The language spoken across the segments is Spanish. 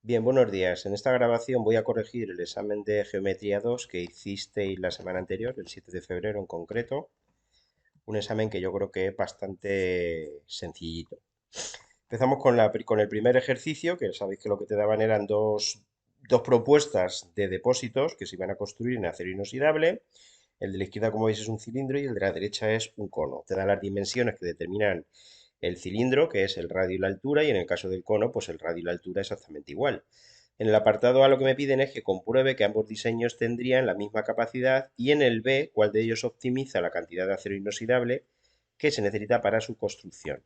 Bien, buenos días. En esta grabación voy a corregir el examen de Geometría 2 que hicisteis la semana anterior, el 7 de febrero en concreto. Un examen que yo creo que es bastante sencillito. Empezamos con el primer ejercicio, que sabéis que lo que te daban eran dos propuestas de depósitos que se iban a construir en acero inoxidable. El de la izquierda, como veis, es un cilindro y el de la derecha es un cono. Te dan las dimensiones que determinan el cilindro, que es el radio y la altura, y en el caso del cono, pues el radio y la altura exactamente igual. En el apartado A lo que me piden es que compruebe que ambos diseños tendrían la misma capacidad y en el B cuál de ellos optimiza la cantidad de acero inoxidable que se necesita para su construcción.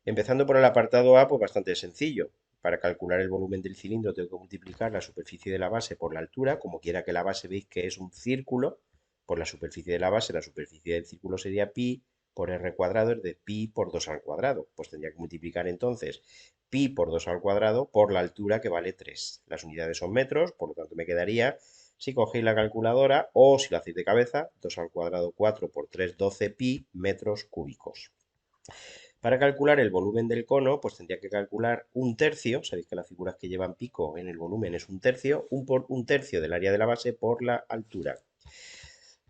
Empezando por el apartado A, pues bastante sencillo. Para calcular el volumen del cilindro tengo que multiplicar la superficie de la base por la altura, como quiera que la base veis que es un círculo, por la superficie de la base, la superficie del círculo sería pi por r cuadrado, es de pi por 2 al cuadrado. Pues tendría que multiplicar entonces pi por 2 al cuadrado por la altura que vale 3. Las unidades son metros, por lo tanto me quedaría, si cogéis la calculadora o si lo hacéis de cabeza, 2 al cuadrado 4 por 3, 12 pi metros cúbicos. Para calcular el volumen del cono, pues tendría que calcular un tercio, sabéis que las figuras que llevan pico en el volumen es un tercio, un tercio del área de la base por la altura.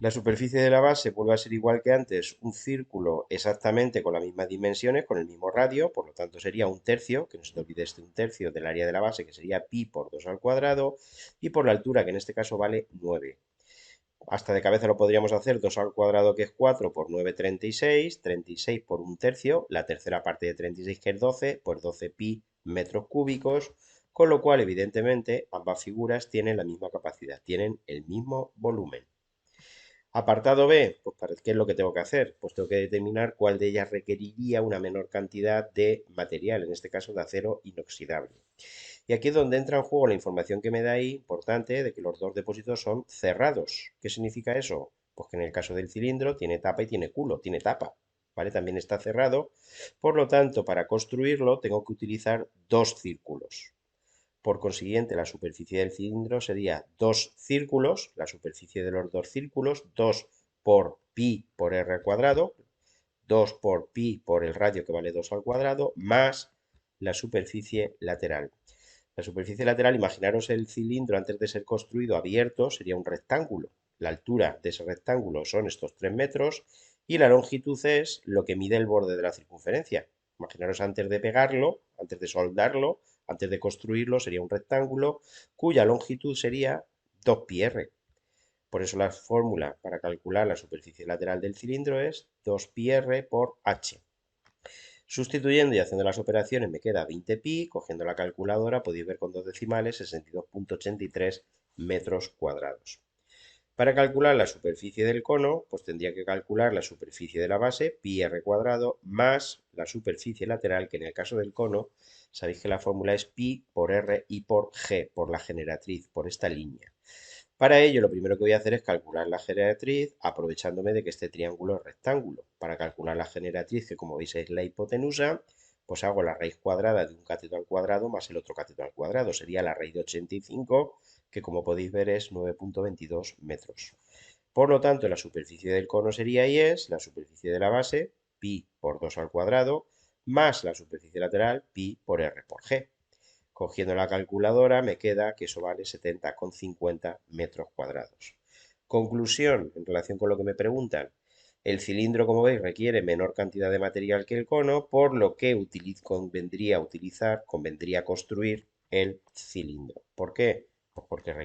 La superficie de la base vuelve a ser igual que antes, un círculo exactamente con las mismas dimensiones, con el mismo radio, por lo tanto sería un tercio, que no se te olvide este un tercio del área de la base, que sería pi por 2 al cuadrado, y por la altura, que en este caso vale 9. Hasta de cabeza lo podríamos hacer 2 al cuadrado, que es 4, por 9, 36. 36 por un tercio, la tercera parte de 36, que es 12, pues 12 pi metros cúbicos, con lo cual, evidentemente, ambas figuras tienen la misma capacidad, tienen el mismo volumen. Apartado B, pues ¿qué es lo que tengo que hacer? Pues tengo que determinar cuál de ellas requeriría una menor cantidad de material, en este caso de acero inoxidable. Y aquí es donde entra en juego la información que me da ahí, importante, de que los dos depósitos son cerrados. ¿Qué significa eso? Pues que en el caso del cilindro tiene tapa y tiene culo, tiene tapa, ¿vale? También está cerrado. Por lo tanto, para construirlo tengo que utilizar dos círculos. Por consiguiente, la superficie del cilindro sería dos círculos, la superficie de los dos círculos, 2 por pi por r cuadrado, 2 por pi por el radio que vale 2 al cuadrado, más la superficie lateral. La superficie lateral, imaginaros el cilindro antes de ser construido abierto, sería un rectángulo. La altura de ese rectángulo son estos 3 metros y la longitud es lo que mide el borde de la circunferencia. Imaginaros antes de pegarlo, antes de soldarlo, antes de construirlo, sería un rectángulo cuya longitud sería 2πr. Por eso la fórmula para calcular la superficie lateral del cilindro es 2πr por h. Sustituyendo y haciendo las operaciones me queda 20pi, cogiendo la calculadora podéis ver con dos decimales 62,83 metros cuadrados. Para calcular la superficie del cono, pues tendría que calcular la superficie de la base, pi r cuadrado, más la superficie lateral, que en el caso del cono, sabéis que la fórmula es pi por r y por g, por la generatriz, por esta línea. Para ello, lo primero que voy a hacer es calcular la generatriz, aprovechándome de que este triángulo es rectángulo. Para calcular la generatriz, que como veis es la hipotenusa, pues hago la raíz cuadrada de un cateto al cuadrado más el otro cateto al cuadrado. Sería la raíz de 85, que como podéis ver es 9,22 metros. Por lo tanto, la superficie del cono sería y es la superficie de la base, pi por 2 al cuadrado, más la superficie lateral, pi por r por g. Cogiendo la calculadora me queda que eso vale 70,50 metros cuadrados. Conclusión, en relación con lo que me preguntan, el cilindro, como veis, requiere menor cantidad de material que el cono, por lo que convendría construir el cilindro. ¿Por qué? Pues porque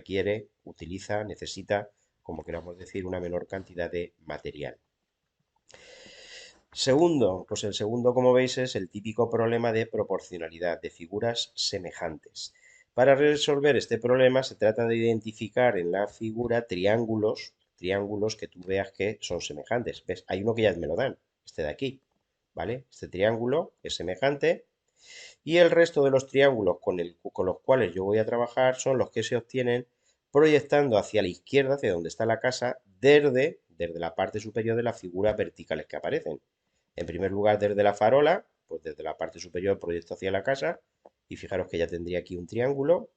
necesita, como queramos decir, una menor cantidad de material. Segundo, pues el segundo, como veis, es el típico problema de proporcionalidad de figuras semejantes. Para resolver este problema se trata de identificar en la figura triángulos que tú veas que son semejantes. ¿Ves? Hay uno que ya me lo dan, este de aquí, ¿vale? Este triángulo es semejante y el resto de los triángulos con los cuales yo voy a trabajar son los que se obtienen proyectando hacia la izquierda, hacia donde está la casa, desde la parte superior de las figuras verticales que aparecen. En primer lugar, desde la farola, pues desde la parte superior proyecto hacia la casa y fijaros que ya tendría aquí un triángulo,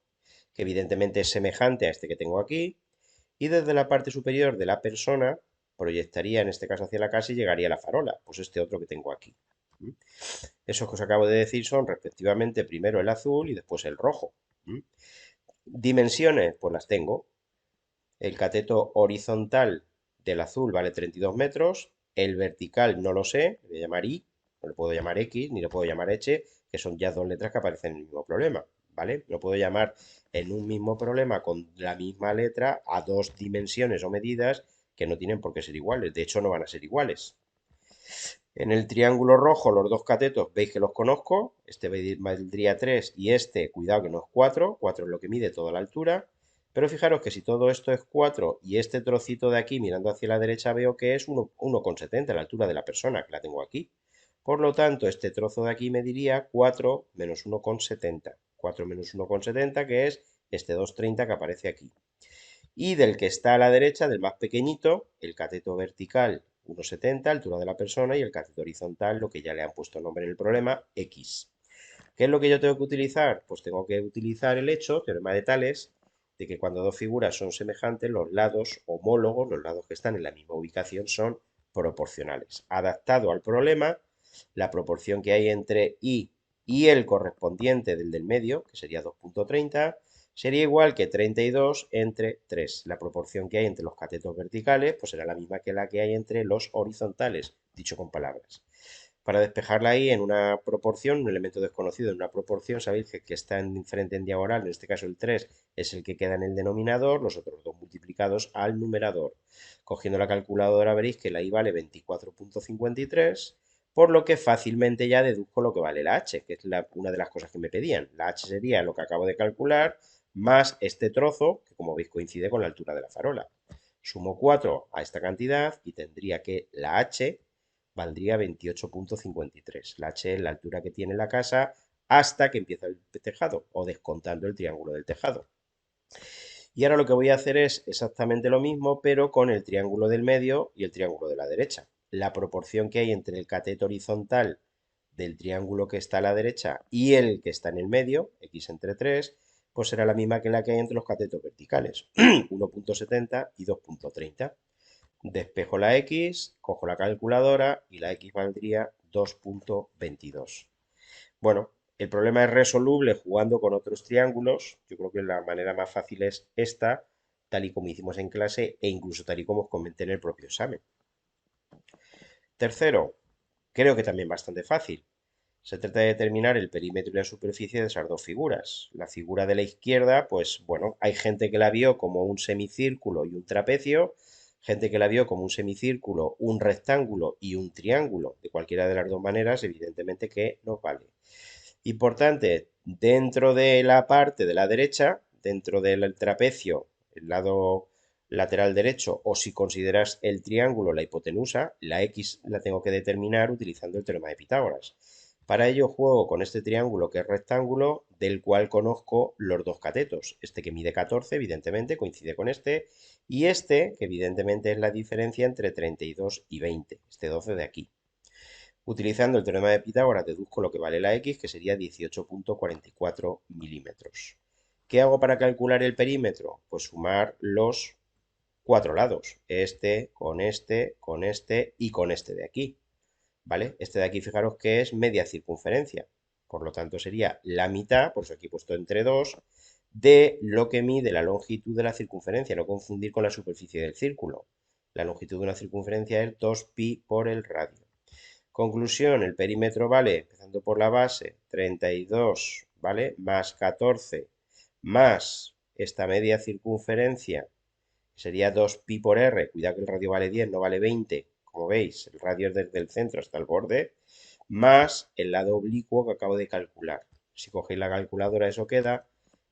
que evidentemente es semejante a este que tengo aquí, y desde la parte superior de la persona proyectaría en este caso hacia la casa y llegaría a la farola, pues este otro que tengo aquí. Esos que os acabo de decir son respectivamente primero el azul y después el rojo. ¿Mm? Dimensiones, pues las tengo. El cateto horizontal del azul vale 32 metros, el vertical no lo sé, le voy a llamar I, no le puedo llamar X, ni le puedo llamar H, que son ya dos letras que aparecen en el mismo problema, ¿vale? No puedo llamar en un mismo problema con la misma letra a dos dimensiones o medidas que no tienen por qué ser iguales, de hecho no van a ser iguales. En el triángulo rojo, los dos catetos, veis que los conozco. Este valdría 3 y este, cuidado que no es 4. 4 es lo que mide toda la altura. Pero fijaros que si todo esto es 4 y este trocito de aquí, mirando hacia la derecha, veo que es 1,70, la altura de la persona, que la tengo aquí. Por lo tanto, este trozo de aquí mediría 4 menos 1,70. 4 menos 1,70, que es este 2,30 que aparece aquí. Y del que está a la derecha, del más pequeñito, el cateto vertical 1,70, altura de la persona, y el cateto horizontal, lo que ya le han puesto nombre en el problema, X. ¿Qué es lo que yo tengo que utilizar? Pues tengo que utilizar el hecho, teorema de Tales, de que cuando dos figuras son semejantes, los lados homólogos, los lados que están en la misma ubicación, son proporcionales. Adaptado al problema, la proporción que hay entre I y el correspondiente del medio, que sería 2,30, sería igual que 32 entre 3. La proporción que hay entre los catetos verticales pues será la misma que la que hay entre los horizontales, dicho con palabras. Para despejarla ahí en una proporción, un elemento desconocido en una proporción, sabéis que el que está en diferente en diagonal, en este caso el 3, es el que queda en el denominador, los otros dos multiplicados al numerador. Cogiendo la calculadora veréis que la I vale 24,53, por lo que fácilmente ya deduzco lo que vale la H, que es una de las cosas que me pedían. La H sería lo que acabo de calcular, más este trozo, que como veis coincide con la altura de la farola. Sumo 4 a esta cantidad y tendría que la H valdría 28,53. La H es la altura que tiene la casa hasta que empieza el tejado o descontando el triángulo del tejado. Y ahora lo que voy a hacer es exactamente lo mismo, pero con el triángulo del medio y el triángulo de la derecha. La proporción que hay entre el cateto horizontal del triángulo que está a la derecha y el que está en el medio, x entre 3, pues será la misma que la que hay entre los catetos verticales, 1,70 y 2,30. Despejo la x, cojo la calculadora y la x valdría 2,22. Bueno, el problema es resoluble jugando con otros triángulos. Yo creo que la manera más fácil es esta, tal y como hicimos en clase e incluso tal y como os comenté en el propio examen. Tercero, creo que también bastante fácil. Se trata de determinar el perímetro y la superficie de esas dos figuras. La figura de la izquierda, pues bueno, hay gente que la vio como un semicírculo y un trapecio, gente que la vio como un semicírculo, un rectángulo y un triángulo. De cualquiera de las dos maneras, evidentemente que nos vale. Importante, dentro de la parte de la derecha, dentro del trapecio, el lado lateral derecho, o si consideras el triángulo la hipotenusa, la x la tengo que determinar utilizando el teorema de Pitágoras. Para ello juego con este triángulo que es rectángulo, del cual conozco los dos catetos. Este que mide 14, evidentemente, coincide con este, y este, que evidentemente es la diferencia entre 32 y 20, este 12 de aquí. Utilizando el teorema de Pitágoras deduzco lo que vale la x, que sería 18,44 milímetros. ¿Qué hago para calcular el perímetro? Pues sumar los cuatro lados, este, con este, con este y con este de aquí. ¿Vale? Este de aquí, fijaros que es media circunferencia. Por lo tanto, sería la mitad, por eso aquí he puesto entre 2, de lo que mide la longitud de la circunferencia. No confundir con la superficie del círculo. La longitud de una circunferencia es 2pi por el radio. Conclusión, el perímetro vale, empezando por la base, 32, ¿vale? Más 14, más esta media circunferencia, que sería 2pi por r. Cuidado que el radio vale 10, no vale 20. Como veis, el radio es desde el centro hasta el borde, más el lado oblicuo que acabo de calcular. Si cogéis la calculadora, eso queda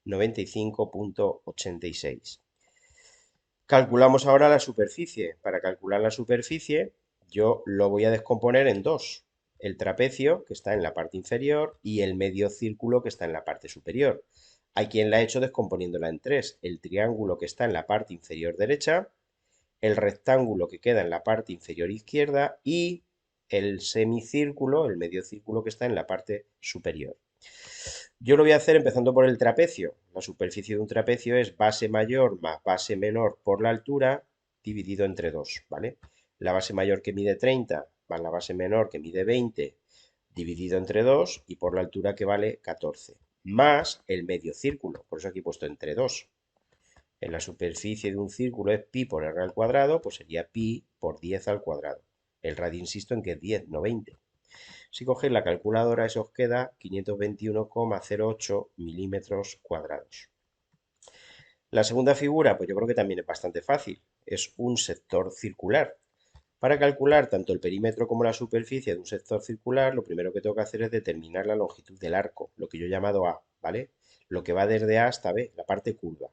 95,86. Calculamos ahora la superficie. Para calcular la superficie, yo lo voy a descomponer en dos. El trapecio, que está en la parte inferior, y el medio círculo, que está en la parte superior. Hay quien la ha hecho descomponiéndola en tres. El triángulo, que está en la parte inferior derecha, el rectángulo, que queda en la parte inferior izquierda, y el semicírculo, el medio círculo, que está en la parte superior. Yo lo voy a hacer empezando por el trapecio. La superficie de un trapecio es base mayor más base menor por la altura dividido entre 2, ¿vale? La base mayor que mide 30 más la base menor que mide 20 dividido entre 2 y por la altura que vale 14. más el medio círculo. Por eso aquí he puesto entre 2. En la superficie de un círculo es pi por r al cuadrado, pues sería pi por 10 al cuadrado. El radio, insisto, en que es 10, no 20. Si cogéis la calculadora, eso os queda 521,08 milímetros cuadrados. La segunda figura, pues yo creo que también es bastante fácil. Es un sector circular. Para calcular tanto el perímetro como la superficie de un sector circular, lo primero que tengo que hacer es determinar la longitud del arco, lo que yo he llamado A, ¿vale? Lo que va desde A hasta B, la parte curva.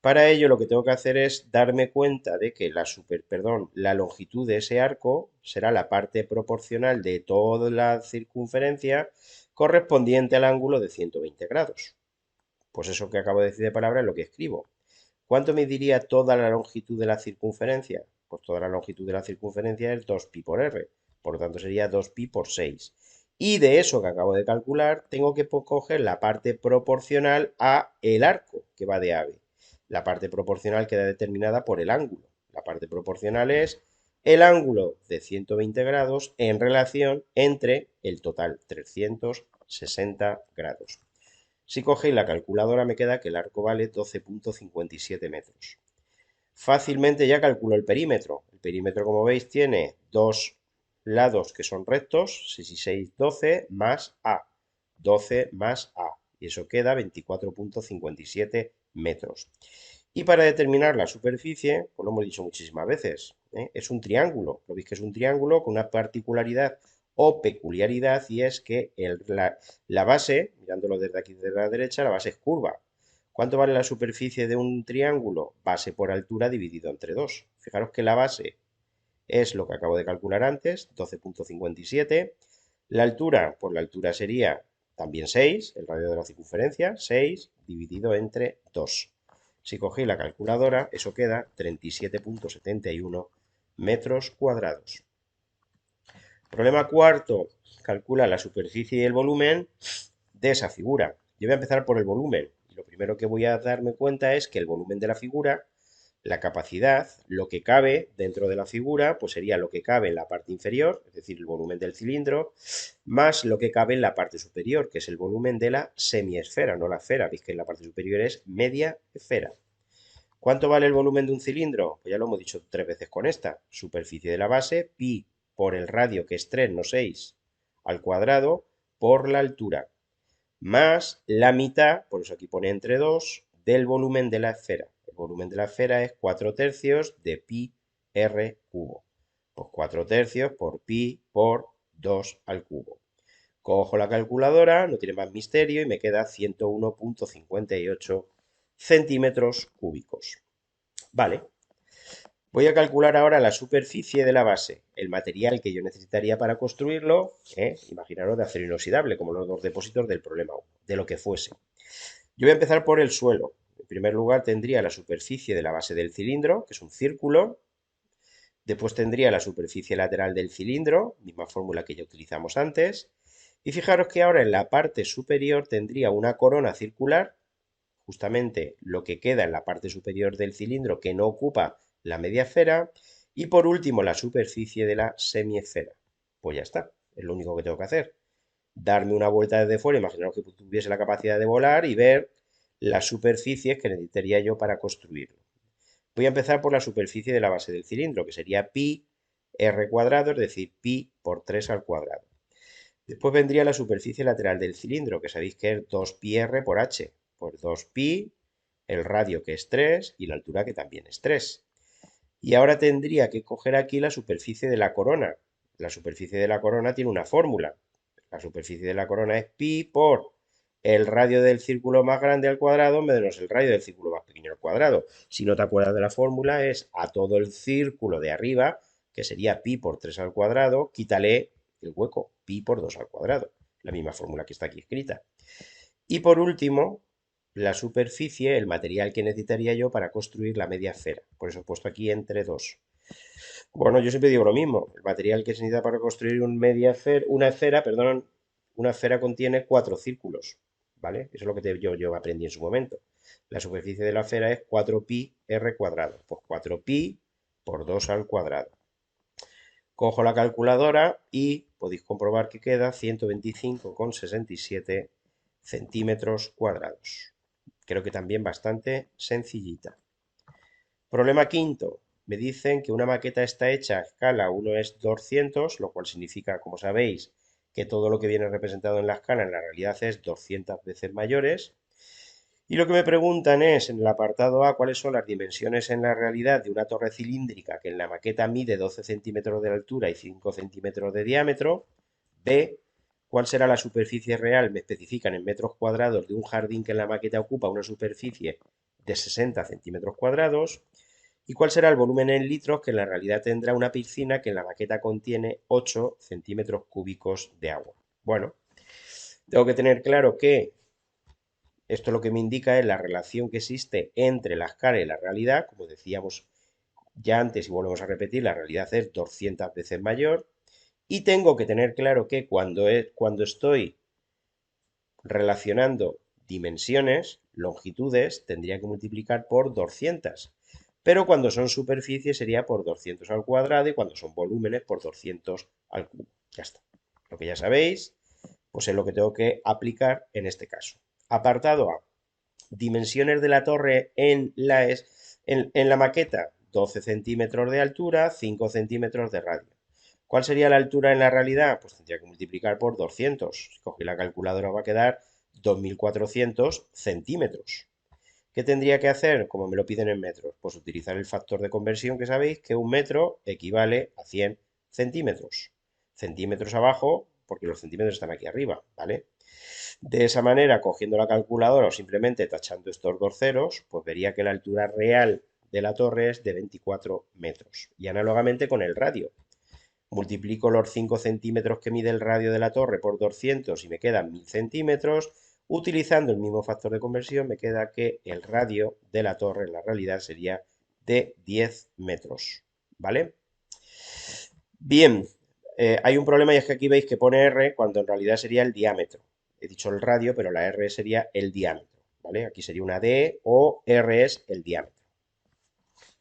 Para ello lo que tengo que hacer es darme cuenta de que la longitud de ese arco será la parte proporcional de toda la circunferencia correspondiente al ángulo de 120 grados. Pues eso que acabo de decir de palabra es lo que escribo. ¿Cuánto me diría toda la longitud de la circunferencia? Pues toda la longitud de la circunferencia es 2pi por r, por lo tanto sería 2pi por 6. Y de eso que acabo de calcular, tengo que coger la parte proporcional a el arco que va de AB. La parte proporcional queda determinada por el ángulo. La parte proporcional es el ángulo de 120 grados en relación entre el total, 360 grados. Si cogéis la calculadora me queda que el arco vale 12,57 metros. Fácilmente ya calculo el perímetro. El perímetro, como veis, tiene dos lados que son rectos, 6 y 6, 12, más A. 12 más A. Y eso queda 24,57 metros. Y para determinar la superficie, pues lo hemos dicho muchísimas veces, es un triángulo. Lo veis que es un triángulo con una particularidad o peculiaridad y es que la base, mirándolo desde aquí desde la derecha, la base es curva. ¿Cuánto vale la superficie de un triángulo? Base por altura dividido entre 2. Fijaros que la base es lo que acabo de calcular antes, 12,57. La altura, pues la altura sería también 6, el radio de la circunferencia, 6 dividido entre 2. Si cogéis la calculadora, eso queda 37,71 metros cuadrados. Problema cuarto, calcula la superficie y el volumen de esa figura. Yo voy a empezar por el volumen. Lo primero que voy a darme cuenta es que el volumen de la figura, la capacidad, lo que cabe dentro de la figura, pues sería lo que cabe en la parte inferior, es decir, el volumen del cilindro, más lo que cabe en la parte superior, que es el volumen de la semiesfera, no la esfera. Veis que en la parte superior es media esfera. ¿Cuánto vale el volumen de un cilindro? Pues ya lo hemos dicho 3 veces con esta. Superficie de la base, pi por el radio, que es 3, no 6, al cuadrado, por la altura, más la mitad, por eso aquí pone entre 2, del volumen de la esfera. El volumen de la esfera es 4 tercios de pi r cubo. Pues 4 tercios por pi por 2 al cubo. Cojo la calculadora, no tiene más misterio, y me queda 101,58 centímetros cúbicos. Vale. Voy a calcular ahora la superficie de la base, el material que yo necesitaría para construirlo, imaginaros de acero inoxidable, como los dos depósitos del problema 1, de lo que fuese. Yo voy a empezar por el suelo. En primer lugar tendría la superficie de la base del cilindro, que es un círculo. Después tendría la superficie lateral del cilindro, misma fórmula que ya utilizamos antes. Y fijaros que ahora en la parte superior tendría una corona circular, justamente lo que queda en la parte superior del cilindro que no ocupa la media esfera, y por último la superficie de la semiesfera. Pues ya está, es lo único que tengo que hacer. Darme una vuelta desde fuera, imaginaos que tuviese la capacidad de volar y ver las superficies que necesitaría yo para construirlo. Voy a empezar por la superficie de la base del cilindro, que sería pi r cuadrado, es decir, pi por 3 al cuadrado. Después vendría la superficie lateral del cilindro, que sabéis que es 2pi r por h, por 2pi, el radio que es 3 y la altura que también es 3. Y ahora tendría que coger aquí la superficie de la corona. La superficie de la corona tiene una fórmula. La superficie de la corona es pi por el radio del círculo más grande al cuadrado menos el radio del círculo más pequeño al cuadrado. Si no te acuerdas de la fórmula, es a todo el círculo de arriba, que sería pi por 3 al cuadrado, quítale el hueco, pi por 2 al cuadrado. La misma fórmula que está aquí escrita. Y por último, la superficie, el material que necesitaría yo para construir la media esfera. Por eso he puesto aquí entre 2. Bueno, yo siempre digo lo mismo. El material que se necesita para construir una esfera contiene 4 círculos, ¿vale? Eso es lo que yo aprendí en su momento. La superficie de la esfera es 4pi r cuadrado. Pues 4pi por 2 al cuadrado. Cojo la calculadora y podéis comprobar que queda 125,67 centímetros cuadrados. Creo que también bastante sencillita. Problema quinto. Me dicen que una maqueta está hecha a escala 1:200, lo cual significa, como sabéis, que todo lo que viene representado en la escala en la realidad es 200 veces mayores. Y lo que me preguntan es, en el apartado A, cuáles son las dimensiones en la realidad de una torre cilíndrica que en la maqueta mide 12 centímetros de altura y 5 centímetros de diámetro. B, cuál será la superficie real, me especifican en metros cuadrados, de un jardín que en la maqueta ocupa una superficie de 60 centímetros cuadrados. ¿Y cuál será el volumen en litros que en la realidad tendrá una piscina que en la maqueta contiene 8 centímetros cúbicos de agua? Bueno, tengo que tener claro que esto lo que me indica es la relación que existe entre la escala y la realidad. Como decíamos ya antes y volvemos a repetir, la realidad es 200 veces mayor. Y tengo que tener claro que cuando estoy relacionando dimensiones, longitudes, tendría que multiplicar por 200. Pero cuando son superficies sería por 200 al cuadrado y cuando son volúmenes por 200 al cubo. Ya está. Lo que ya sabéis, pues es lo que tengo que aplicar en este caso. Apartado A. Dimensiones de la torre en la maqueta: 12 centímetros de altura, 5 centímetros de radio. ¿Cuál sería la altura en la realidad? Pues tendría que multiplicar por 200. Si cogí la calculadora va a quedar 2400 centímetros. ¿Qué tendría que hacer? Como me lo piden en metros, pues utilizar el factor de conversión, que sabéis que un metro equivale a 100 centímetros. Centímetros abajo, porque los centímetros están aquí arriba, ¿vale? De esa manera, cogiendo la calculadora o simplemente tachando estos dos ceros, pues vería que la altura real de la torre es de 24 metros. Y análogamente con el radio. Multiplico los 5 centímetros que mide el radio de la torre por 200 y me quedan 1000 centímetros. Utilizando el mismo factor de conversión, me queda que el radio de la torre en la realidad sería de 10 metros. ¿Vale? Bien, hay un problema y es que aquí veis que pone R cuando en realidad sería el diámetro. He dicho el radio, pero la R sería el diámetro. ¿Vale? Aquí sería una D o R es el diámetro.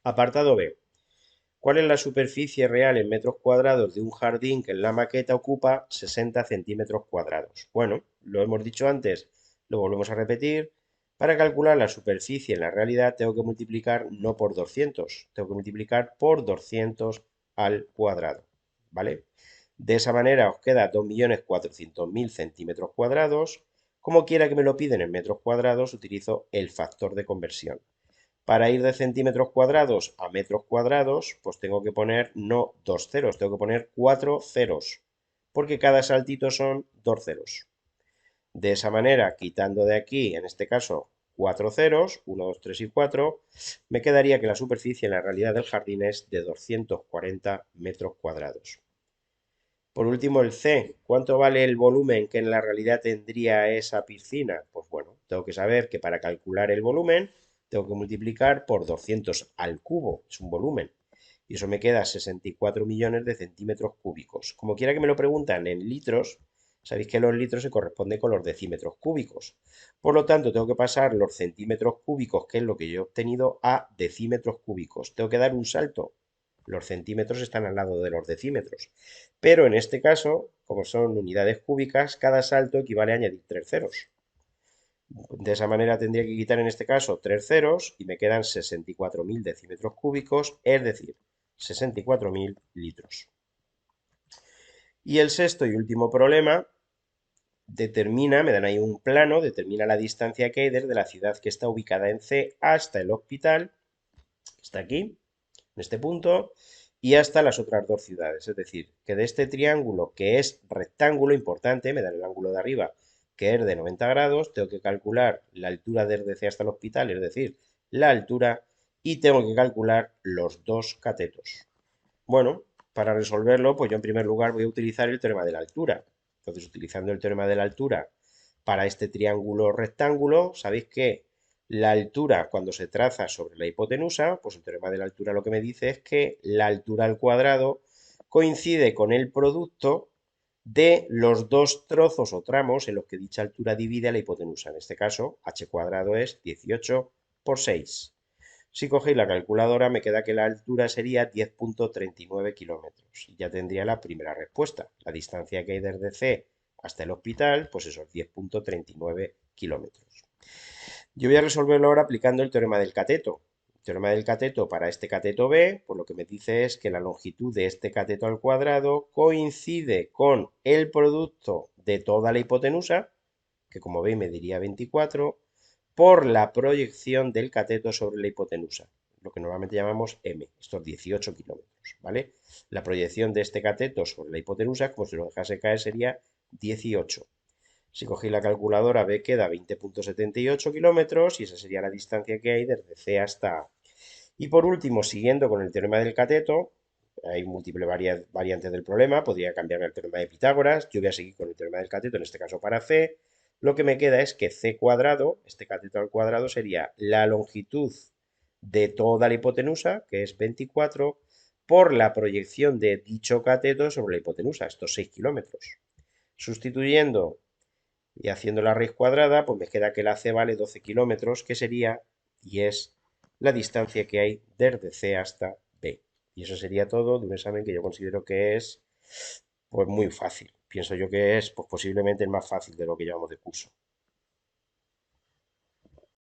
Apartado B. ¿Cuál es la superficie real en metros cuadrados de un jardín que en la maqueta ocupa 60 centímetros cuadrados? Bueno, lo hemos dicho antes, lo volvemos a repetir. Para calcular la superficie en la realidad tengo que multiplicar no por 200, tengo que multiplicar por 200 al cuadrado. ¿Vale? De esa manera os queda 2.400.000 centímetros cuadrados. Como quiera que me lo piden en metros cuadrados, utilizo el factor de conversión. Para ir de centímetros cuadrados a metros cuadrados, pues tengo que poner no dos ceros, tengo que poner cuatro ceros, porque cada saltito son dos ceros. De esa manera, quitando de aquí, en este caso, cuatro ceros, 1, 2, 3 y 4, me quedaría que la superficie en la realidad del jardín es de 240 metros cuadrados. Por último, el C. ¿Cuánto vale el volumen que en la realidad tendría esa piscina? Pues bueno, tengo que saber que para calcular el volumen tengo que multiplicar por 200 al cubo, es un volumen. Y eso me queda 64 millones de centímetros cúbicos. Como quiera que me lo preguntan en litros, sabéis que los litros se corresponden con los decímetros cúbicos. Por lo tanto, tengo que pasar los centímetros cúbicos, que es lo que yo he obtenido, a decímetros cúbicos. Tengo que dar un salto. Los centímetros están al lado de los decímetros. Pero en este caso, como son unidades cúbicas, cada salto equivale a añadir tres ceros. De esa manera tendría que quitar en este caso tres ceros y me quedan 64.000 decímetros cúbicos, es decir, 64.000 litros. Y el sexto y último problema me dan ahí un plano, determina la distancia que hay desde la ciudad que está ubicada en C hasta el hospital, que está aquí, en este punto, y hasta las otras dos ciudades. Es decir, que de este triángulo que es rectángulo importante, me dan el ángulo de arriba, que es de 90 grados, tengo que calcular la altura desde C hasta el hospital, es decir, la altura, y tengo que calcular los dos catetos. Bueno, para resolverlo, pues yo en primer lugar voy a utilizar el teorema de la altura. Entonces, utilizando el teorema de la altura para este triángulo rectángulo, sabéis que la altura cuando se traza sobre la hipotenusa, pues el teorema de la altura lo que me dice es que la altura al cuadrado coincide con el producto de los dos trozos o tramos en los que dicha altura divide a la hipotenusa. En este caso, h cuadrado es 18 por 6. Si cogéis la calculadora, me queda que la altura sería 10,39 kilómetros. Y ya tendría la primera respuesta. La distancia que hay desde C hasta el hospital, pues esos 10,39 kilómetros. Yo voy a resolverlo ahora aplicando el teorema del cateto. El teorema del cateto para este cateto B, pues lo que me dice es que la longitud de este cateto al cuadrado coincide con el producto de toda la hipotenusa, que como veis me diría 24, por la proyección del cateto sobre la hipotenusa, lo que normalmente llamamos M, estos 18 kilómetros, ¿vale? La proyección de este cateto sobre la hipotenusa, como si lo dejase caer, sería 18. Si cogéis la calculadora, ve que da 20,78 kilómetros y esa sería la distancia que hay desde C hasta A. Y por último, siguiendo con el teorema del cateto, hay múltiples variantes del problema, podría cambiar el teorema de Pitágoras, yo voy a seguir con el teorema del cateto, en este caso para C, lo que me queda es que C cuadrado, este cateto al cuadrado, sería la longitud de toda la hipotenusa, que es 24, por la proyección de dicho cateto sobre la hipotenusa, estos 6 kilómetros. Sustituyendo y haciendo la raíz cuadrada, pues me queda que la C vale 12 kilómetros, que sería, y es la distancia que hay desde C hasta B. Y eso sería todo de un examen que yo considero que es pues muy fácil. Pienso yo que es pues, posiblemente el más fácil de lo que llevamos de curso.